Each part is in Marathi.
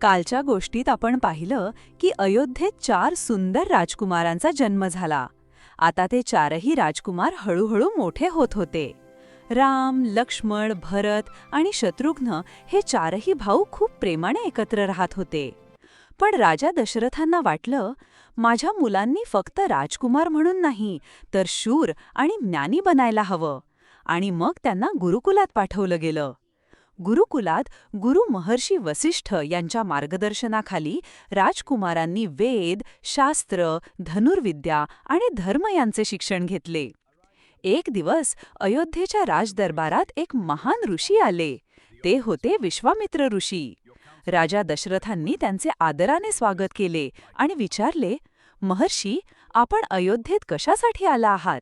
कालच्या गोष्टीत आपण पाहिलं की अयोध्येत 4 सुंदर राजकुमारांचा जन्म झाला. आता ते चारही राजकुमार हळूहळू मोठे होत होते. राम, लक्ष्मण, भरत आणि शत्रुघ्न हे चारही भाऊ खूप प्रेमाने एकत्र राहत होते. पण राजा दशरथांना वाटलं, माझ्या मुलांनी फक्त राजकुमार म्हणून नाही, तर शूर आणि ज्ञानी बनायला हवं. आणि मग त्यांना गुरुकुलात पाठवलं गेलं. गुरुकुलात गुरु महर्षी वसिष्ठ यांच्या मार्गदर्शनाखाली राजकुमारांनी वेद, शास्त्र, धनुर्विद्या आणि धर्म यांचे शिक्षण घेतले. एक दिवस अयोध्येच्या राजदरबारात एक महान ऋषी आले. ते होते विश्वामित्र ऋषी. राजा दशरथांनी त्यांचे आदराने स्वागत केले आणि विचारले, महर्षी, आपण अयोध्येत कशासाठी आला आहात?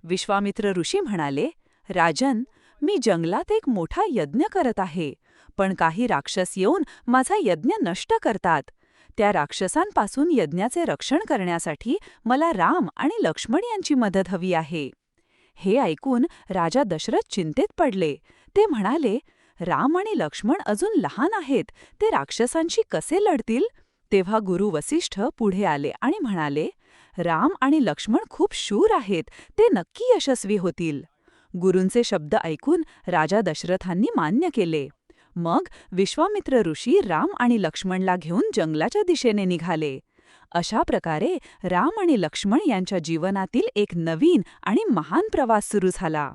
विश्वामित्र ऋषी म्हणाले, राजन, मी जंगलात एक मोठा यज्ञ करत आहे, पण काही राक्षस येऊन माझा यज्ञ नष्ट करतात. त्या राक्षसांपासून यज्ञाचे रक्षण करण्यासाठी मला राम आणि लक्ष्मण यांची मदत हवी आहे. हे ऐकून राजा दशरथ चिंतेत पडले. ते म्हणाले, राम आणि लक्ष्मण अजून लहान आहेत, ते राक्षसांशी कसे लढतील? तेव्हा गुरु वसिष्ठ पुढे आले आणि म्हणाले, राम आणि लक्ष्मण खूप शूर आहेत, ते नक्की यशस्वी होतील. गुरूंचे शब्द ऐकून राजा दशरथांनी मान्य केले. मग विश्वामित्र ऋषी राम आणि लक्ष्मणला घेऊन जंगलाच्या दिशेने निघाले. अशा प्रकारे राम आणि लक्ष्मण यांच्या जीवनातील एक नवीन आणि महान प्रवास सुरू झाला.